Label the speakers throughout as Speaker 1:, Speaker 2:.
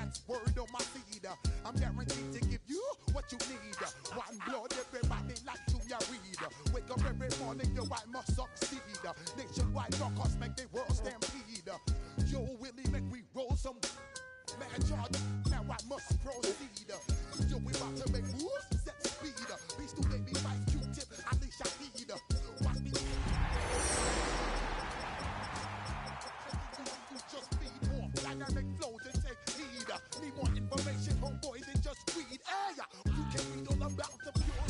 Speaker 1: that's word on my seed. I'm guaranteed to give you what you need. One blood, everybody like Junior Reed. Wake up every morning, yo, I must succeed. Nationwide rockers make the world stampede. Yo, Willie, make we roll some. Man, Jordan, now I must proceed. Yo, we about to make moves, set speed. These two baby fight Q-tip, unleash I need. Watch me. Just feed more dynamic flows and take heed. Need more information, homeboy, than just read. Hey, you can read all about the pure.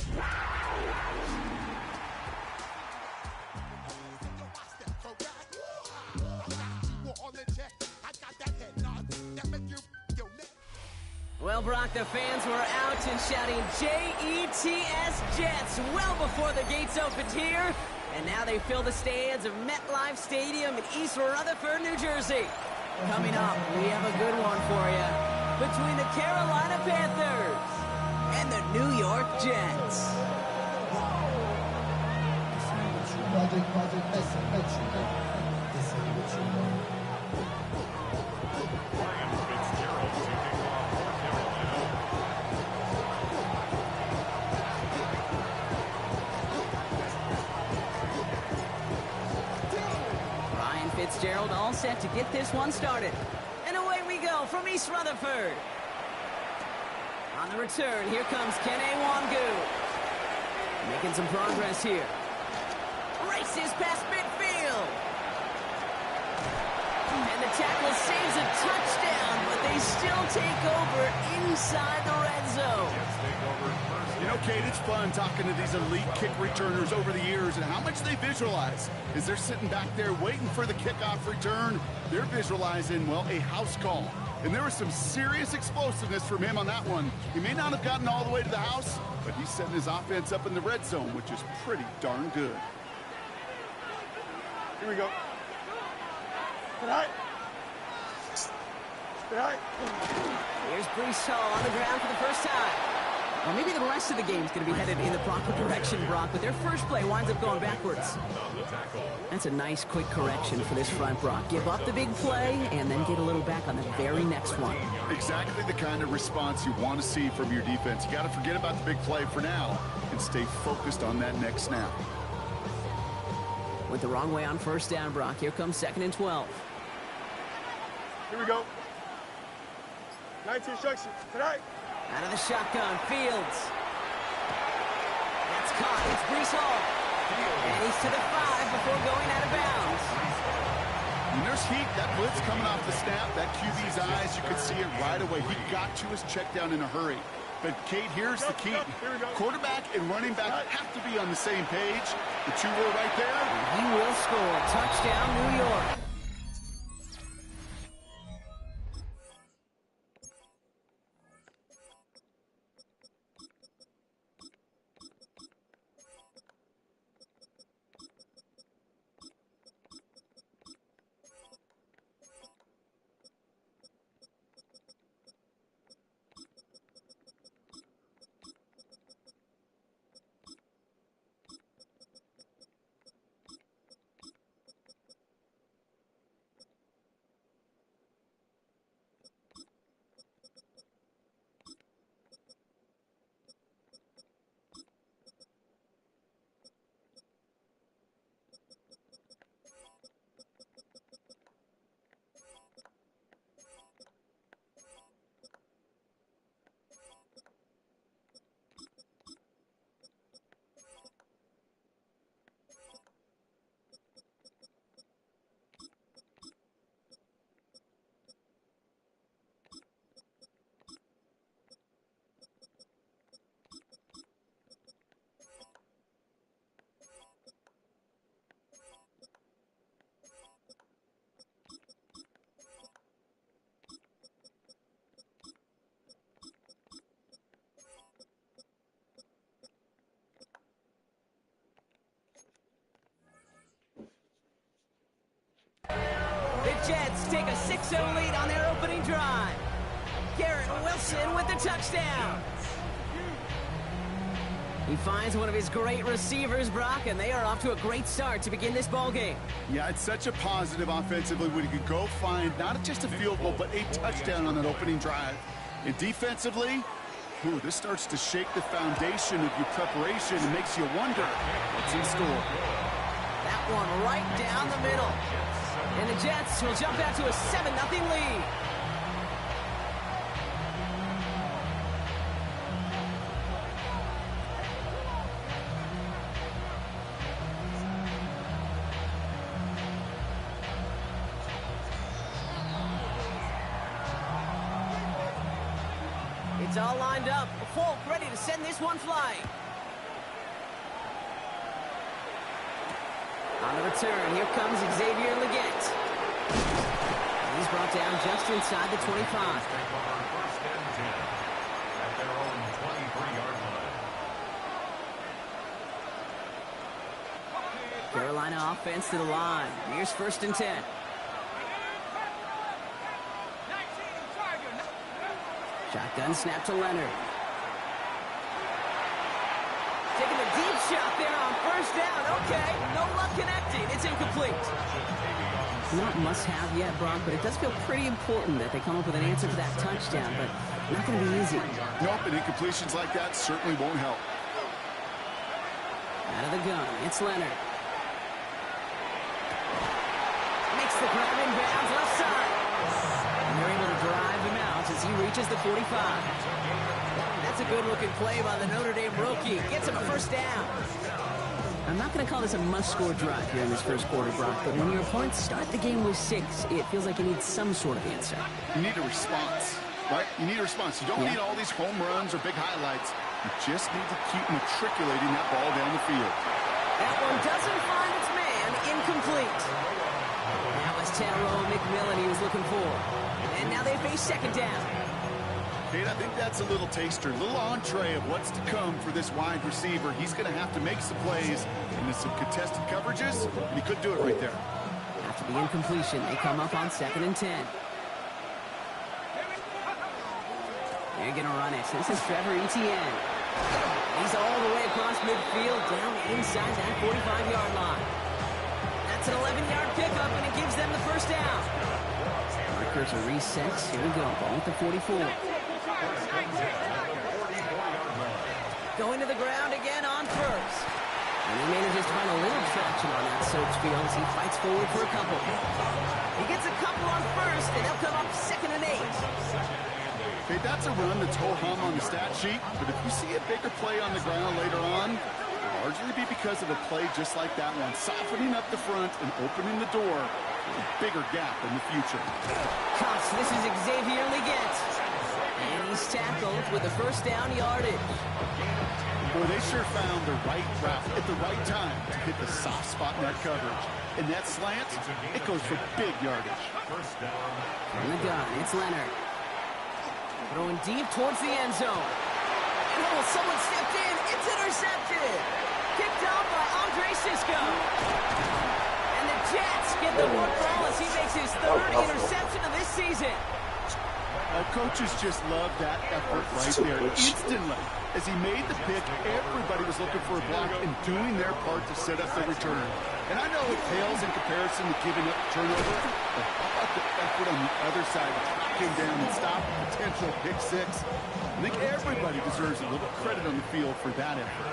Speaker 2: Well, Brock, the fans were out and shouting J-E-T-S Jets well before the gates opened here. And now they fill the stands of MetLife Stadium in East Rutherford, New Jersey. Coming up, we have a good one for you. Between the Carolina Panthers and the New York Jets. Fitzgerald all set to get this one started. And away we go from East Rutherford. On the return, here comes Kene Wangu. Making some progress here. Races past midfield. And the tackle saves a touchdown, but they still take over inside the red zone.
Speaker 3: You know, Kate, it's fun talking to these elite kick returners over the years and how much they visualize. As they're sitting back there waiting for the kickoff return, they're visualizing, well, a house call. And there was some serious explosiveness from him on that one. He may not have gotten all the way to the house, but he's setting his offense up in the red zone, which is pretty darn good. Here we go.
Speaker 2: Here's Brees Hall on the ground for the first time. Well, maybe the rest of the game's going to be headed in the proper direction, Brock, but their first play winds up going backwards. That's a nice, quick correction for this front, Brock. Give up the big play and then get a little back on the very next one.
Speaker 3: Exactly the kind of response you want to see from your defense. You got to forget about the big play for now and stay focused on that next snap.
Speaker 2: Went the wrong way on first down, Brock. Here comes 2nd and 12.
Speaker 4: Here we go. 19 instructions. Tonight.
Speaker 2: Out of the shotgun, Fields. That's caught. It's Brees Hall. And he's to the 5 before going out of bounds.
Speaker 3: When there's heat, that blitz coming off the snap, that QB's eyes, you could see it right away. He got to his check down in a hurry. But, Kate, here's the key. Quarterback and running back have to be on the same page. The two were right there.
Speaker 2: And he will score. Touchdown, New York. Jets take a 6-0 lead on their opening drive. Garrett Wilson with the touchdown. He finds one of his great receivers, Brock, and they are off to a great start to begin this ball game.
Speaker 3: Yeah, it's such a positive offensively when you can go find not just a field goal, but a touchdown on that opening drive. And defensively, this starts to shake the foundation of your preparation and makes you wonder what's in store.
Speaker 2: That one right down the middle. And the Jets will jump out to a 7-0 lead. It's all lined up. Folk ready to send this one flying. On the return, here comes Xavier Legette. He's brought down just inside the 25.
Speaker 5: First and 10 at their own 23-yard line.
Speaker 2: Carolina offense to the line. Here's 1st and 10. Shotgun snap to Leonard. Taking a deep shot there on 1st down. Okay, no luck connecting. It's incomplete. Not must-have yet, Brock, but it does feel pretty important that they come up with an answer for that touchdown, but not going to be easy.
Speaker 3: Nope, and incompletions like that certainly won't help.
Speaker 2: Out of the gun, it's Leonard. Makes the grab in bounds left side. And they're able to drive him out as he reaches the 45. That's a good-looking play by the Notre Dame rookie. Gets him a 1st down. I'm not going to call this a must-score drive here in this first quarter, Brock, but when your opponents start the game with 6, it feels like you need some sort of answer.
Speaker 3: You need a response, right? You need a response. You don't need all these home runs or big highlights. You just need to keep matriculating that ball down the field.
Speaker 2: That one doesn't find its man. Incomplete. That was Tyrone McMillan he was looking for. And now they face 2nd down.
Speaker 3: Kate, I think that's a little taster, a little entree of what's to come for this wide receiver. He's going to have to make some plays into some contested coverages, and he could do it right there.
Speaker 2: After the incompletion, they come up on 2nd and 10. They're going to run it. This is Trevor Etienne. He's all the way across midfield, down inside that 45-yard line. That's an 11-yard pickup, and it gives them the 1st down. Markers are reset. Here we go. Ball at the 44. Going to the ground again on 1st. And he manages to find a little traction on that search field as he fights forward for a couple. He gets a couple on 1st, and they'll come up 2nd and 8.
Speaker 3: Okay, that's a run that's ho-hum on the stat sheet, but if you see a bigger play on the ground later on, it'll largely be because of a play just like that one, softening up the front and opening the door for a bigger gap in the future.
Speaker 2: Cuffs, this is Xavier Legette. And he's tackled with the 1st down yardage.
Speaker 3: Boy, they sure found the right route at the right time to hit the soft spot in that coverage. And that slant, it goes for big yardage.
Speaker 2: From the gun, it's Leonard. Throwing deep towards the end zone. And someone stepped in. It's intercepted. Picked off by Andre Sisco. And the Jets get the football as he makes his 3rd interception of this season.
Speaker 3: Our coaches just love that effort right there. Instantly, as he made the pick, everybody was looking for a block and doing their part to set up the return. And I know it pales in comparison to giving up the turnover, but how about the effort on the other side? Came down and stopped a potential pick 6. I think everybody deserves a little credit on the field for that effort.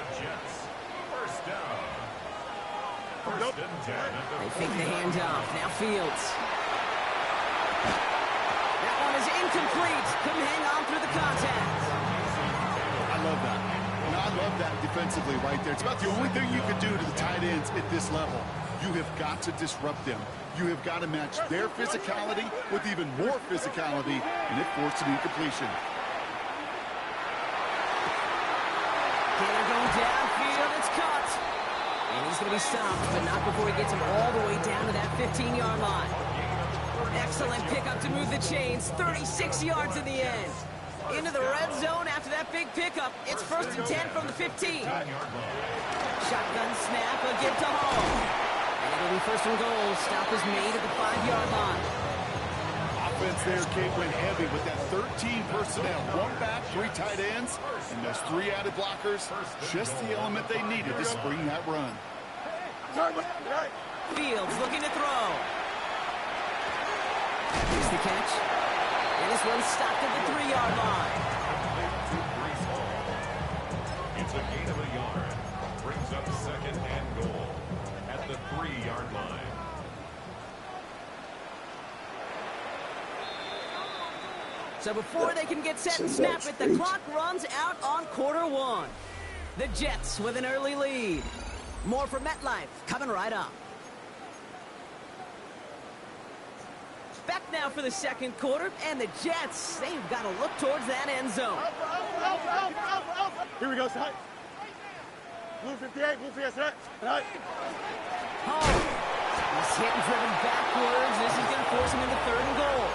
Speaker 2: They fake the handoff. Now Fields. That one is incomplete. Couldn't hang on through the contact.
Speaker 3: I love that. And I love that defensively right there. It's about the only thing you could do to the tight ends at this level. You have got to disrupt them. You have got to match their physicality with even more physicality, and it forced an incompletion.
Speaker 2: Taylor going downfield. It's caught. And he's going to be stopped, but not before he gets him all the way down to that 15-yard line. Excellent pickup to move the chains. 36 yards in the end. Into the red zone after that big pickup. It's 1st and 10 from the 15. Shotgun snap, a give to Hall. And it'll be 1st and goal. Stop is made at the 5-yard line.
Speaker 3: offense there, Kate, went heavy with that 13 personnel. One back, 3 tight ends, and those 3 added blockers. Just the element they needed to spring that run.
Speaker 2: Fields looking to throw. Here's the catch. And this one's stopped at the 3-yard line.
Speaker 5: It's a gain of a yard. Brings up second and goal at the 3-yard line.
Speaker 2: So before they can get set and snap it, the clock runs out on quarter 1. The Jets with an early lead. More from MetLife coming right up. Back now for the second quarter, and the Jets, they've got to look towards that end zone.
Speaker 4: Here we go, side. Blue 58, blue 58, side.
Speaker 2: Oh, he's hit and driven backwards. This is going to force him into 3rd and goal.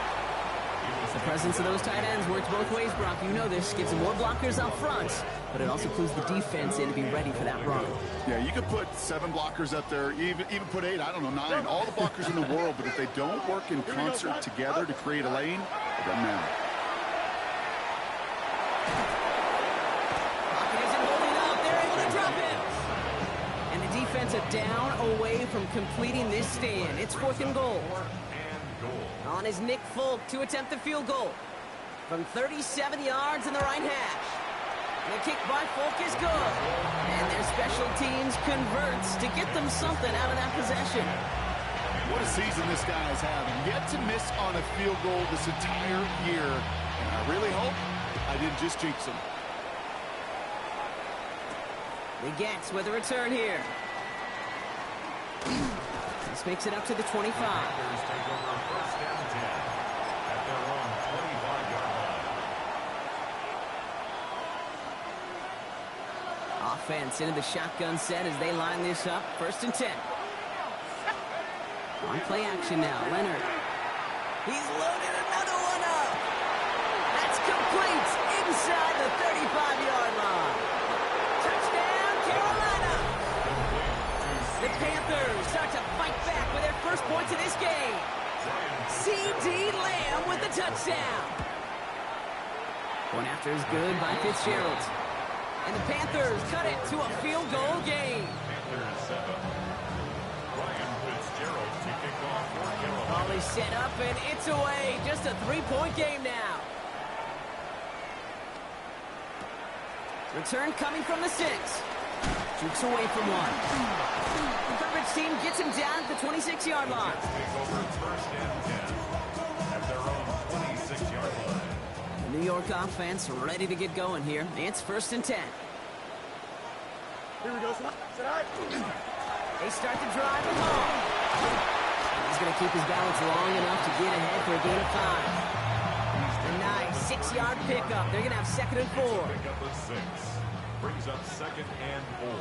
Speaker 2: The presence of those tight ends works both ways, Brock. You know this. Gives them more blockers up front, but it also clues the defense in to be ready for that run.
Speaker 3: Yeah, you could put 7 blockers up there, even put 8, I don't know, 9, all the blockers in the world, but if they don't work in concert together to create a lane, it doesn't matter.
Speaker 2: Pocket isn't holding up. They're able to drop it. And the defense are down away from completing this stand. It's 4th and goal. On is Nick Folk to attempt the field goal from 37 yards in the right hash. The kick by Folk is good. And their special teams converts to get them something out of that possession.
Speaker 3: What a season this guy is having. Yet to miss on a field goal this entire year. And I really hope I didn't just jinx him.
Speaker 2: The Gets with a return here. This makes it up to the 25.
Speaker 5: Panthers take over 1st and 10 at their own 25-yard line.
Speaker 2: Offense into the shotgun set as they line this up. 1st and 10. On play action now. Leonard. He's loaded another one up. That's complete inside the 35-yard line. Touchdown, Carolina. The Panthers start to fight back with their first points of this game. C.D. Lamb with the touchdown. Going after is good by Fitzgerald. And the Panthers cut it to a field goal game.
Speaker 5: Panthers 7. Ryan Fitzgerald to kick off for Carolina.
Speaker 2: Volley set up and it's away. Just a 3-point game now. Return coming from the 6. Jukes away from one. Garbage team gets him down at the 26-yard line.
Speaker 5: Take over 1st and 10 at their own 26-yard line.
Speaker 2: The New York offense ready to get going here. It's 1st and 10.
Speaker 4: Here we go, side.
Speaker 2: They start to drive him home. He's going to keep his balance long enough to get ahead for a gain of 5. A nice 6-yard pickup. They're going to have 2nd and 4.
Speaker 5: Pick up a 6. Brings up 2nd and 4.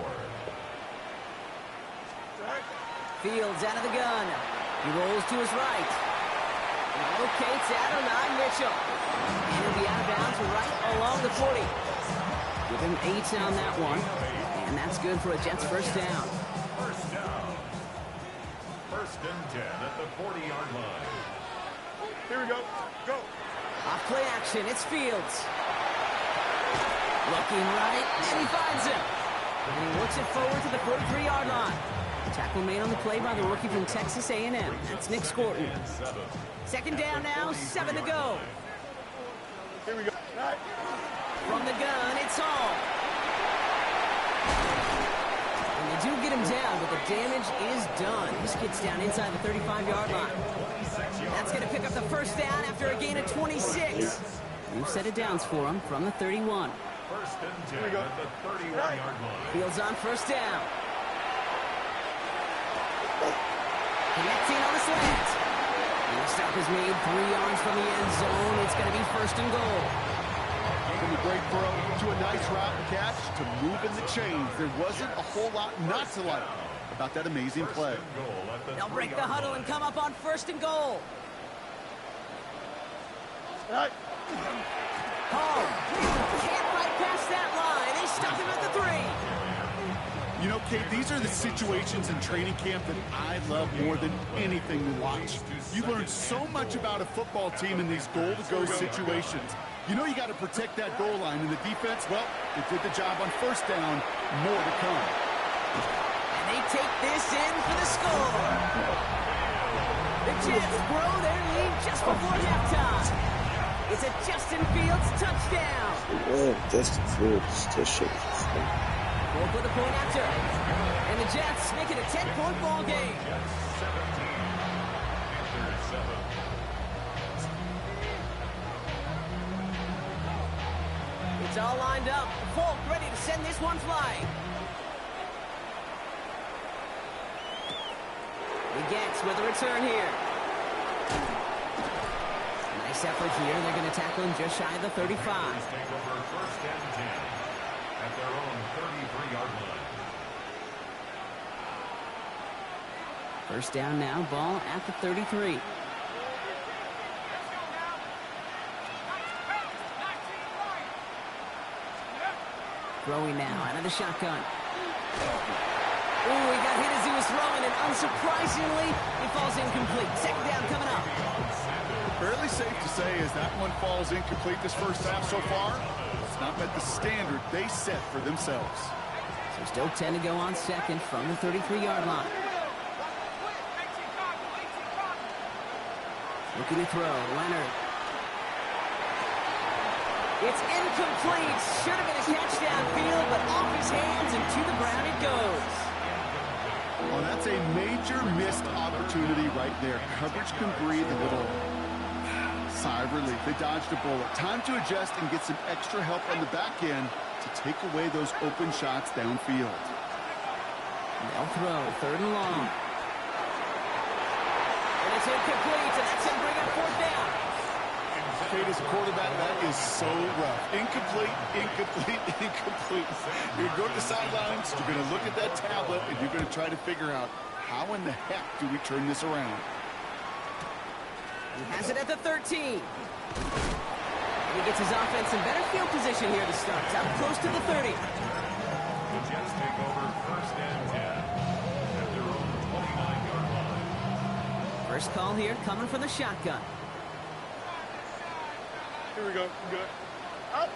Speaker 2: Fields out of the gun. He rolls to his right. He locates Adonai Mitchell. And he'll be out of bounds right along the 40. Give him 8 on that one. And that's good for a Jets 1st down.
Speaker 5: 1st down. 1st and 10 at the 40-yard line.
Speaker 4: Here we go. Go.
Speaker 2: Off play action. It's Fields. Looking right, and he finds him. And he works it forward to the 43-yard line. Tackle made on the play by the rookie from Texas A&M. That's Nick Scorton. 2nd down now, 7 to go.
Speaker 4: Here we go.
Speaker 2: From the gun, it's Hall. And they do get him down, but the damage is done. This gets down inside the 35-yard line. That's going to pick up the 1st down after a gain of 26. New set of downs for him from the 31.
Speaker 5: 1st and 10 at the 31-yard line.
Speaker 2: Fields on 1st down. Connecting on the slant. And the stop is made 3 yards from the end zone. It's going to be 1st and goal.
Speaker 3: From the great throw to a nice route and catch to moving the chains. There wasn't a whole lot not to like about that amazing play.
Speaker 2: They'll break the huddle and come up on 1st and goal. Hall can't fight past that line. They stop him at the 3.
Speaker 3: You know, Kate, these are the situations in training camp that I love more than anything to watch. You learn so much about a football team in these goal-to-go situations. You know you got to protect that goal line, and the defense, well, they did the job on first down. More to come.
Speaker 2: And they take this in for the score. The Jets grow their lead just before halftime. It's a Justin Fields touchdown.
Speaker 6: Justin Fields touchdown.
Speaker 2: We'll put the point after. And the Jets make it a 10-point ball game. It's all lined up. Folk ready to send this one flying. The Jets with a return here. Nice effort here. They're going to tackle him just shy of the 35.
Speaker 5: Take over first and 10 at their own 33-yard line.
Speaker 2: First down now, ball at the 33. Throwing now out of the shotgun. Ooh, he got hit as he was throwing, and unsurprisingly, he falls incomplete. Second down coming up.
Speaker 3: Fairly safe to say as that one falls incomplete this first half so far, it's not met the standard they set for themselves.
Speaker 2: So still 10 to go on second from the 33-yard line. Looking to throw, Leonard. It's incomplete. Should have been a catch downfield, but off his hands and to the ground it goes.
Speaker 3: Well, that's a major missed opportunity right there. Coverage can breathe a little sigh of relief. They dodged a bullet. Time to adjust and get some extra help on the back end to take away those open shots downfield.
Speaker 2: They'll throw, third and long. And it's incomplete, and that's going to bring up fourth down.
Speaker 3: Kate, as a quarterback, that is so rough. Incomplete, incomplete, incomplete. You're going to go to the sidelines, you're going to look at that tablet, and you're going to try to figure out how in the heck do we turn this around.
Speaker 2: He has it at the 13. And he gets his offense in better field position here to start. It's up close to the 30.
Speaker 5: The Jets take over first and 10 at their own 29-yard line.
Speaker 2: First call here coming from the shotgun.
Speaker 4: Here we go. Good. Up.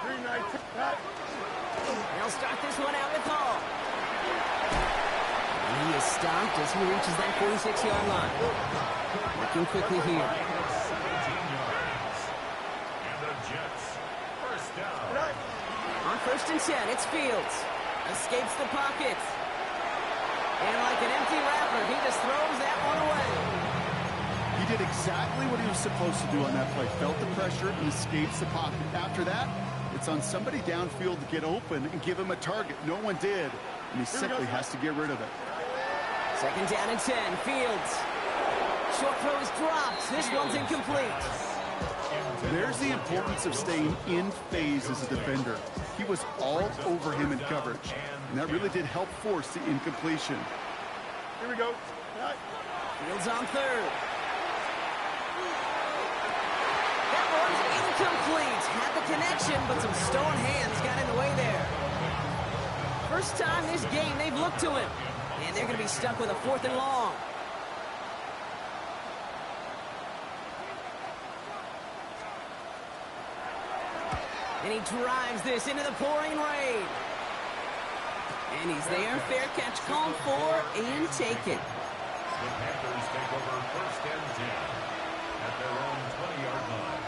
Speaker 4: Green light.
Speaker 2: They'll start this one out with Hall. And he is stopped as he reaches that 46-yard line. Looking quickly here.
Speaker 5: 17 yards. And the Jets first down.
Speaker 2: On first and 10, it's Fields. Escapes the pocket. And like an empty wrapper, he just throws that one away.
Speaker 3: He did exactly what he was supposed to do on that play. Felt the pressure and escapes the pocket. After that, it's on somebody downfield to get open and give him a target. No one did, and he simply has to get rid of it.
Speaker 2: Second down and 10, Fields. Short throw is dropped. This one's incomplete.
Speaker 3: There's the importance of staying in phase as a defender. He was all over him in coverage, and that really did help force the incompletion.
Speaker 4: Here we go.
Speaker 2: Fields on third. That one's incomplete. Had the connection, but some stone hands got in the way there. First time this game they've looked to him, and they're going to be stuck with a fourth and long. And he drives this into the pouring rain. And he's there. Fair catch called for and taken.
Speaker 5: The Panthers take over first and 10 at their own 20-yard line.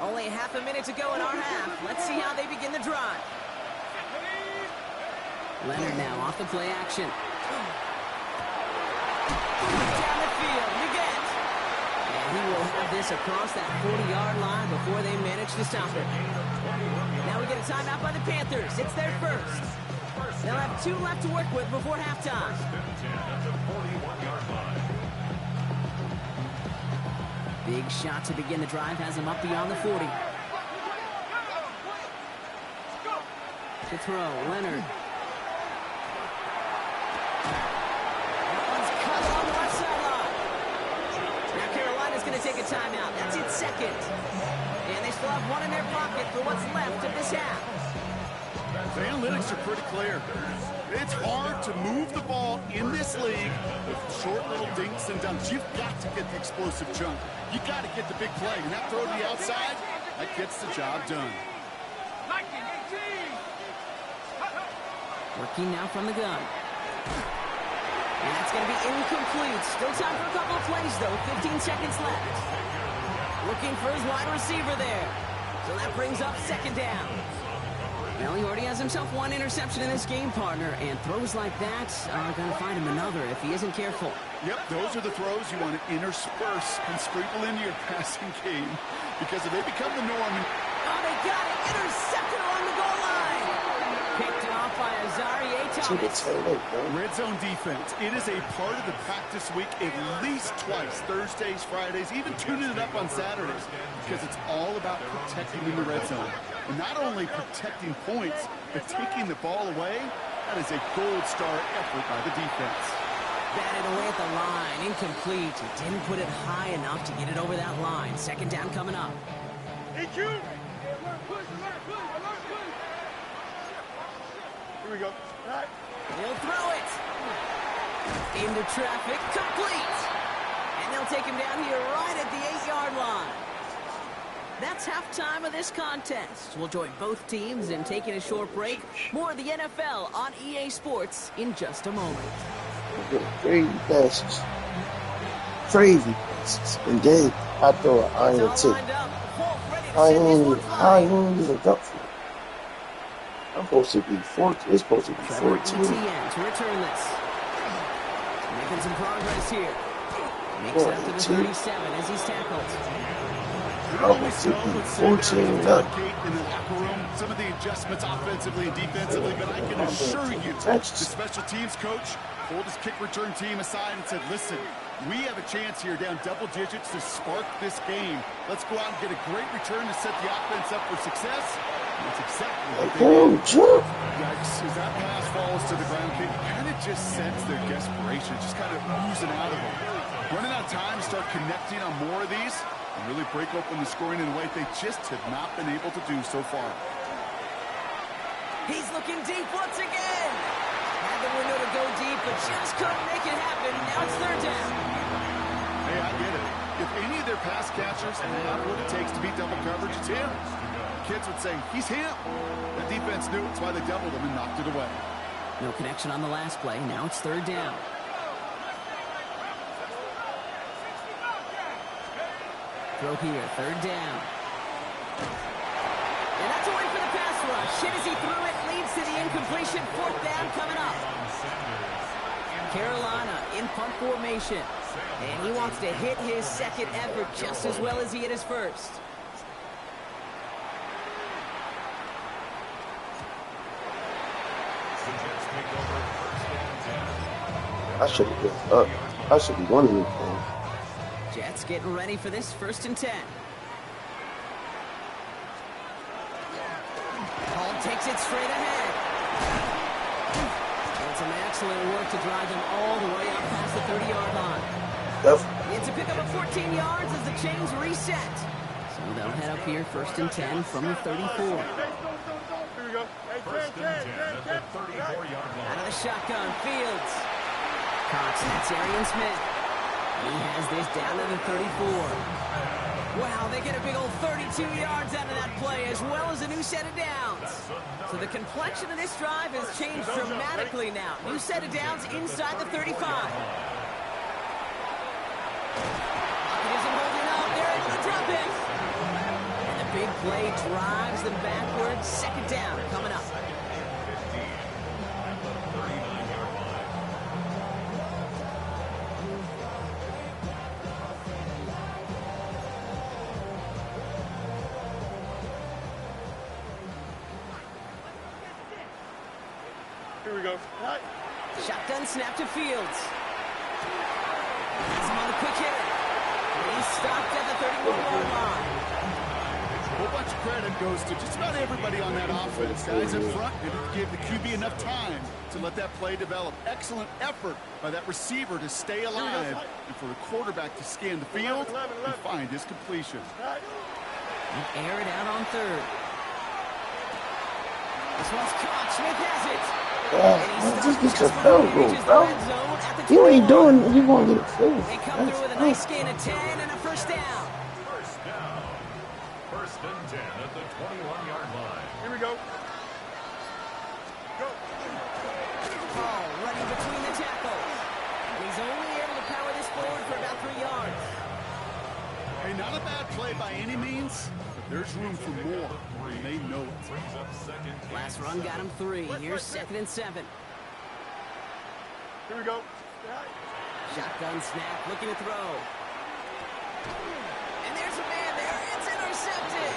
Speaker 2: Only half a minute to go in our half. Let's see how they begin the drive. Leonard now off the play action. Down the field, you get. And he will have this across that 40-yard line before they manage to stop it. Now we get a timeout by the Panthers. It's their first. They'll have 2 left to work with before halftime. Big shot to begin the drive has him up beyond the 40. To throw, Leonard. That one's cut on the left sideline. Now Carolina's going to take a timeout. That's its second. And they still have one in their pocket for what's left of this half.
Speaker 3: The analytics are pretty clear. It's hard to move the ball in this league with short little dinks and dunks. You've got to get the explosive chunk. You've got to get the big play. And that throw to the outside, that gets the job done.
Speaker 2: Working now from the gun. And that's going to be incomplete. Still time for a couple of plays, though. 15 seconds left. Looking for his wide receiver there. So that brings up second down. Well, he already has himself one interception in this game, partner, and throws like that are going to find him another if he isn't careful.
Speaker 3: Yep, those are the throws you want to intersperse and sprinkle into your passing game, because if they become the norm...
Speaker 2: Oh, they got it! Intercepted along the goal line! Picked off by Azarie Thomas.
Speaker 3: Red zone defense. It is a part of the practice week at least twice, Thursdays, Fridays, even tuning it up on Saturdays, because it's all about protecting in the red zone. And not only protecting points, but taking the ball away. That is a gold star effort by the defense.
Speaker 2: Batted away at the line, incomplete. He didn't put it high enough to get it over that line. Second down coming up.
Speaker 4: Here we go. All right.
Speaker 2: He'll throw it. Into traffic, complete. And they'll take him down here right at the 8-yard line. That's halftime of this contest. We'll join both teams in taking a short break. More of the NFL on EA Sports in just a moment.
Speaker 6: Crazy passes. Crazy passes. And then I throw an iron tip. I ain't even duck for it. I'm supposed to be 14. It's supposed to be 14.
Speaker 2: To return this. Making some progress here. Makes it up to the 37 as he's tackled.
Speaker 3: Always so with 14 in the locker room, some of the adjustments offensively and defensively, but I can assure you, the special teams coach pulled his kick return team aside and said, listen, we have a chance here down double digits to spark this game. Let's go out and get a great return to set the offense up for success. And that's exactly what they did. Yikes, as that pass falls to the ground, you kind of just sense their desperation, just kind of oozing out of them. Running out of time to start connecting on more of these and really break open the scoring in a way they just have not been able to do so far.
Speaker 2: He's looking deep once again. Had the window to go deep, but just couldn't make it happen. Now it's third down.
Speaker 3: Hey, I get it. If any of their pass catchers have what it takes to beat double coverage, it's him. Kids would say, he's him. The defense knew it's why they doubled him and knocked it away.
Speaker 2: No connection on the last play. Now it's third down. Throw here, third down. And that's away for the pass rush. Hit as he threw it, leads to the incompletion. Fourth down coming up. Carolina in punt formation. And he wants to hit his second effort just as well as he hit his first.
Speaker 6: I should have been up. I should be one of them.
Speaker 2: Jets getting ready for this 1st and 10. Hall takes it straight ahead. And some excellent work to drive them all the way up past the 30-yard line. It's a pickup of 14 yards as the chains reset. So they'll head up here 1st and 10 from the 34.
Speaker 4: Here we go.
Speaker 5: First and 10 at the 34-yard line.
Speaker 2: Out of the shotgun, Fields. Cox, that's Arian Smith. He has this down to the 34. Wow, they get a big old 32 yards out of that play, as well as a new set of downs. So the complexion of this drive has changed dramatically now. New set of downs inside the 35. It isn't holding up. They're able to drop it. And the big play drives them backwards. Second down coming up.
Speaker 4: Here we go. Right.
Speaker 2: Shotgun snap to Fields. He's on the quick hitter. He's stopped at the 31-yard line.
Speaker 3: A whole bunch of credit goes to just about everybody on that offense. Guys in front didn't give the QB enough time to let that play develop. Excellent effort by that receiver to stay alive and for the quarterback to scan the field and find his completion.
Speaker 2: And air it out on third. This one's caught. Smith has it.
Speaker 6: Just get your field goal, bro. You ain't doing it, you won't get a field.
Speaker 2: They come through with a nice gain of 10 and a first down.
Speaker 5: First down. First and 10 at the 21-yard line.
Speaker 4: Here we go. Go.
Speaker 2: Hall running between the tackles. And he's only able to power this forward for about 3 yards.
Speaker 3: Hey, not a bad play by any means, but there's room for more, and they know it.
Speaker 2: Last run got him 3. Here's 2nd and 7.
Speaker 4: Here we go.
Speaker 2: Shotgun snap, looking to throw. And there's a man there. It's intercepted.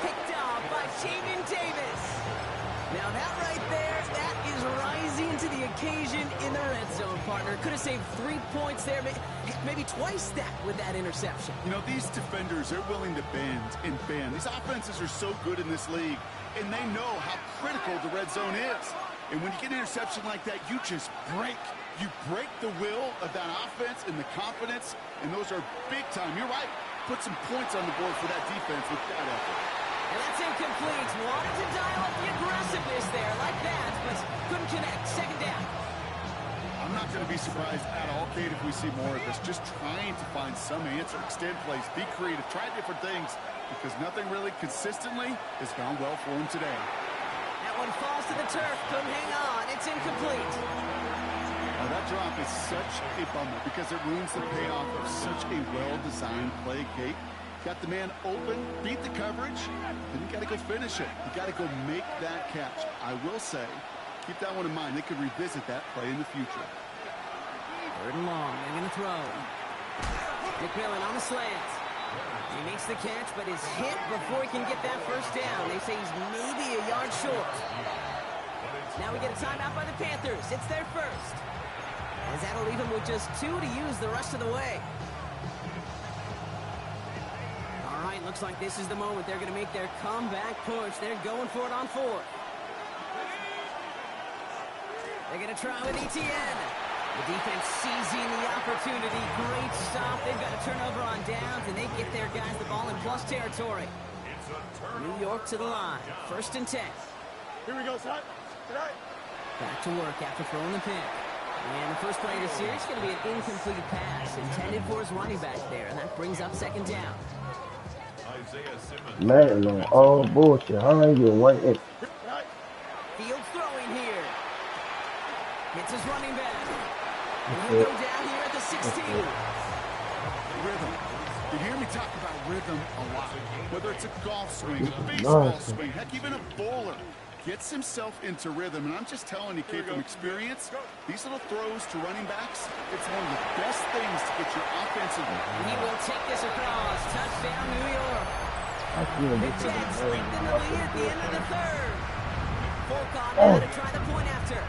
Speaker 2: Picked off by Jamin Davis. Now that right there, that is rising to the occasion in the red zone, partner. Could have saved 3 points there, maybe twice that with that interception.
Speaker 3: You know, these defenders, they're willing to bend and bend. These offenses are so good in this league, and they know how critical the red zone is. And when you get an interception like that, you just break. You break the will of that offense and the confidence, and those are big time. You're right. Put some points on the board for that defense with that effort.
Speaker 2: And that's incomplete. Wanted to dial up the aggressiveness there like that, but couldn't connect. 2nd down.
Speaker 3: I'm not going to be surprised at all, Kate, if we see more of this. Just trying to find some answer, extend plays, be creative, try different things, because nothing really consistently has gone well for him today.
Speaker 2: That one falls to the turf. Couldn't hang on. It's incomplete.
Speaker 3: Now that drop is such a bummer because it ruins the payoff of such a well-designed play, Kate. Got the man open, beat the coverage, then you got to go finish it. You got to go make that catch. I will say, keep that one in mind. They could revisit that play in the future.
Speaker 2: 3rd and long. They're going to throw. McMillan on the slant. He makes the catch, but is hit before he can get that first down. They say he's maybe a yard short. Now we get a timeout by the Panthers. It's their first. As that'll leave him with just 2 to use the rest of the way. All right, looks like this is the moment. They're going to make their comeback push. They're going for it on 4th. They're going to try with Etienne. The defense seizing the opportunity. Great stop. They've got a turnover on downs, and they get their guys the ball in plus territory. New York to the line. 1st and 10.
Speaker 4: Here we go, son. Tonight.
Speaker 2: Back to work after throwing the pick. And the first play of the series is going to be an incomplete pass intended for his running back there, and that brings up 2nd down.
Speaker 6: Man, on all bullshit. How are you one inch?
Speaker 2: Fields throwing here. Hits his running back. And he'll go down here at the 16.
Speaker 3: Rhythm. You hear me talk about rhythm a lot. Whether it's a golf swing, a baseball swing, heck, even a bowler gets himself into rhythm. And I'm just telling you, kid, from experience, these little throws to running backs, it's one of the best things to get your offensive.
Speaker 2: He will take this across. Touchdown, New York. The Jets lengthen the lead at the end of the 3rd. Fulcon now to try the point after.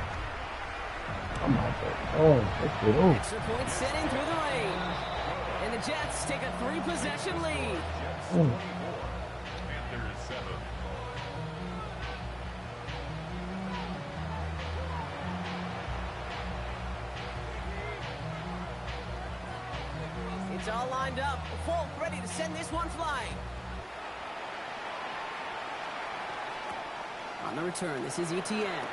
Speaker 2: Extra point setting through the lane. And the Jets take a 3-possession lead.
Speaker 5: Panthers 7.
Speaker 2: It's all lined up. Folk ready to send this one flying. On the return, this is Etienne.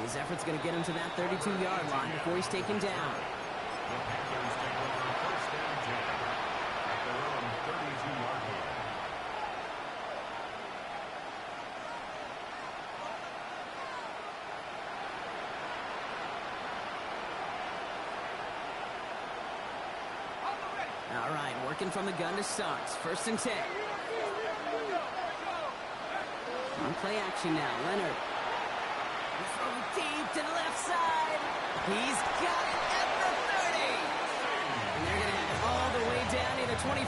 Speaker 2: His effort's going to get him to that 32-yard line before he's taken down.
Speaker 5: The Panthers take over 1st and 10 at their own 32-yard line.
Speaker 2: All right, working from the gun to start. 1st and 10. On play action now, Leonard. He's throwing deep to the left side. He's got it at the 30. And they're going to have it all the way down to the 25.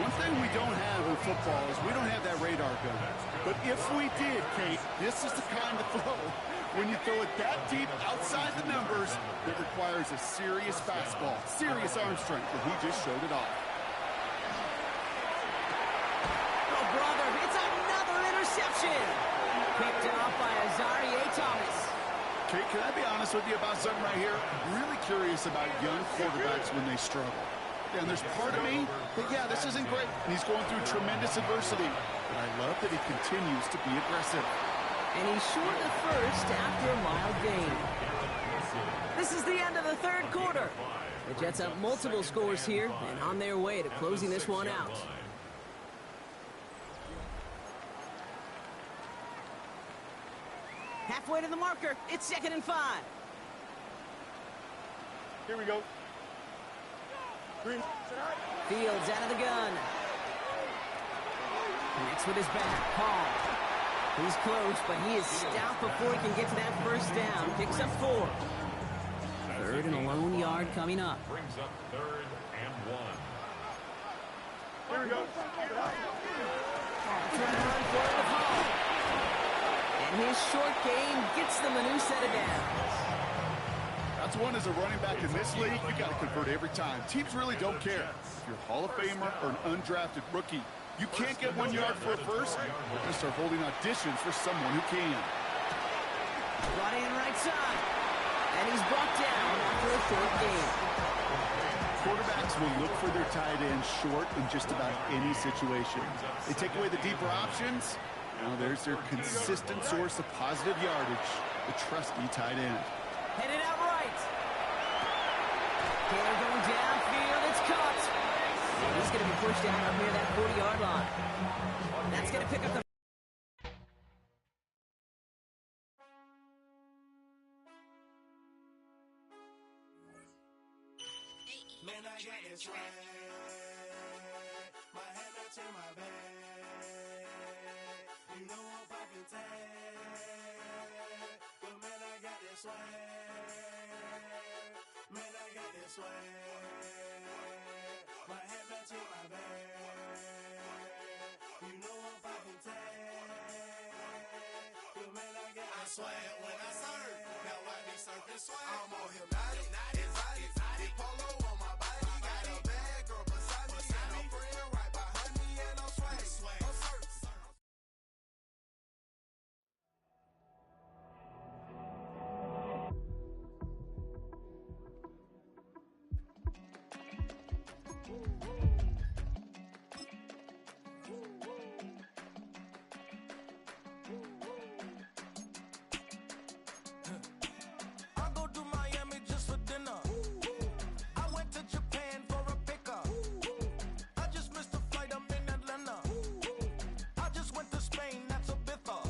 Speaker 3: One thing we don't have in football is we don't have that radar gun. But if we did, Kate, this is the kind of throw. When you throw it that deep outside the numbers, it requires a serious fastball, serious arm strength, and he just showed it off.
Speaker 2: Oh, brother, it's another interception. Picked off by Azarie Thomas.
Speaker 3: Kate, can I be honest with you about something right here? I'm really curious about young quarterbacks when they struggle. And there's part of me that, yeah, this isn't great, and he's going through tremendous adversity. but I love that he continues to be aggressive.
Speaker 2: And he's short of first after a mild gain. This is the end of the third quarter. The Jets have multiple scores here and on their way to closing this one out. Halfway to the marker. It's 2nd and 5.
Speaker 4: Here we go. Green.
Speaker 2: Fields out of the gun. Connects with his back. Paul. He's close, but he is stout before he can get to that first down. Picks up 4. 3rd and a lone yard coming up.
Speaker 5: Brings up 3rd and 1.
Speaker 4: Here we go.
Speaker 2: And his short gain gets them a new set of downs.
Speaker 3: That's one as a running back in this league, you got to convert every time. Teams really don't care. If you're a Hall of Famer or an undrafted rookie, you can't get 1 yard for a first, you're going to start holding auditions for someone who can.
Speaker 2: Brought in right side. And he's brought down after a short gain.
Speaker 3: Quarterbacks will look for their tight end short in just about any situation. They take away the deeper options. Now there's their consistent source of positive yardage, the trusty tight end.
Speaker 2: Headed out right. Taylor going downfield. It's caught. He's going to be pushed down up near that 40-yard line. That's going to pick up the...
Speaker 7: Man, I got this swag. My head match in my bag. You know I'm poppin' tag. But man, I got this swag. Man, I got this swag. My head match in my bag. You know I'm poppin' tag. But man, I got this swag when I surf. Now I be surfing swag. I'm on hypnotic, exotic, polo on my body. Got a bad girl beside me, and a friend right behind me, and I'm swag. I'm surf. I go to Miami just for dinner. I went to Japan for a pickup. I just missed the flight, I'm in Atlanta. I just went to Spain, that's a bither.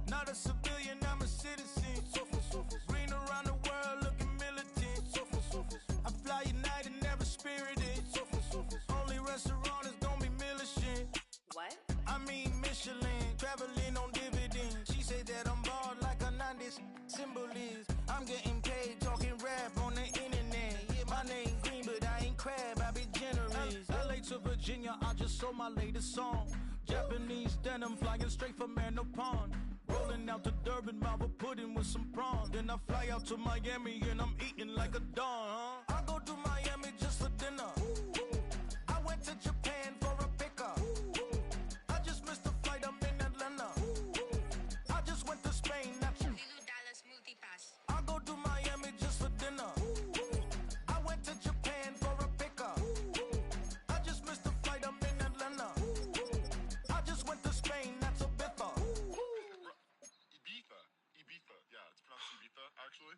Speaker 7: Not a civilian, I'm a citizen. Green around the world, looking militant. I fly United, never spirited. Only restaurant is gonna be Michelin.
Speaker 8: What?
Speaker 7: I mean Michelin, traveling on dividends. She said that I'm bald like a 90s symbol is. I'm getting paid talking rap on the internet. Yeah, my name green, but I ain't crab, I be generous. LA to Virginia, I just sold my latest song. Japanese denim flying straight from Manopon. Rolling out to Durban, Malva pudding with some prawns. Then I fly out to Miami and I'm eating like a don, huh? I go to Miami just for dinner. I went to Japan for a pickup. I just missed the flight, I'm in Atlanta. I just went to Spain, that's I go to Miami just for dinner. I went to Japan for a pickup. I just missed the flight, I'm in Atlanta. I just went to Spain, that's a bither.
Speaker 9: Ibiza. Yeah, it's pronounced Ibiza, actually.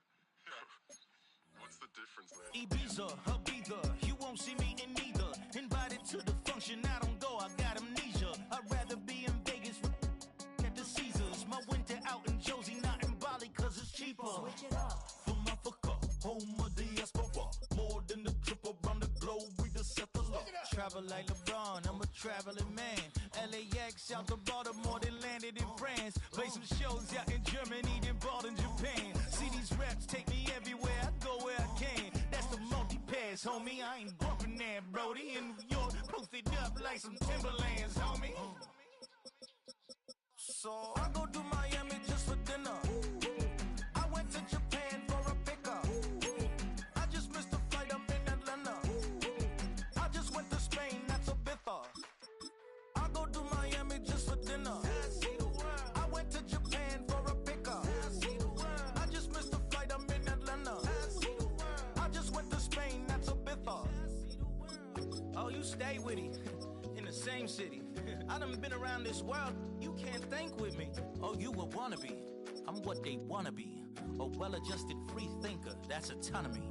Speaker 9: What's the difference, man?
Speaker 7: Ibiza, Ibiza, you won't see me in neither. Invited to the function, I don't go, I got amnesia. I'd rather be in Vegas with at the Caesars. My winter out in Josie, not in Bali, cause it's cheaper. Switch it up. From Africa, home of the diaspora. More than the trip around the globe, we just set the law. Travel like LeBron, I'm a traveling man. LAX out to Baltimore, then landed in France. Play some shows out in Germany, then bought in Japan. See these reps take me everywhere, I go where I can. That's the multi-pass, homie. I ain't bumping that, Brody. In New York, posted up like some Timberlands, homie. So I go to Miami just for dinner. I went to Japan for a pickup. I just missed the flight, I'm in Atlanta. I just went to Spain, that's a bither. I go to Miami just for dinner. I went to Japan for a pickup. I just missed the flight, I'm in Atlanta. I just went to Spain, that's a bither. Oh, you stay with him. In the the same city. I done been around this world, you can't think with me.
Speaker 8: Oh, you a wannabe. I'm what they wanna be. A well-adjusted free thinker, that's autonomy.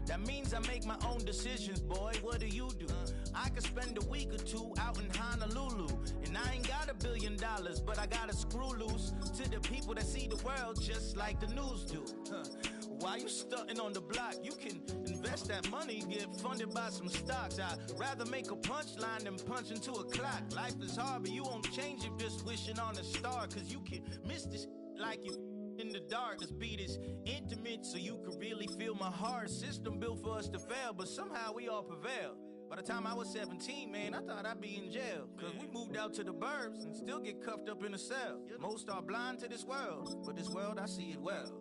Speaker 7: That means I make my own decisions, boy. What do you do? I could spend a week or two out in Honolulu, and I ain't got $1 billion, but I got a screw loose to the people that see the world just like the news do. Why you stunting on the block? You can invest that money, get funded by some stocks. I'd rather make a punchline than punch into a clock. Life is hard, but you won't change it just wishing on a star, cause you can miss this like you in the dark. This beat is intimate, so you can really feel my heart. System built for us to fail, but somehow we all prevail. By the time I was 17, man, I thought I'd be in jail. Cause we moved out to the burbs and still get cuffed up in a cell. Most are blind to this world, but this world, I see it well.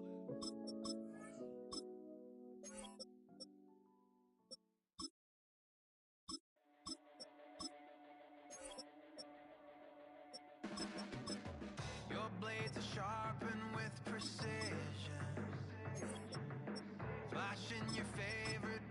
Speaker 10: Your blades are sharpened with precision, flashing your favorite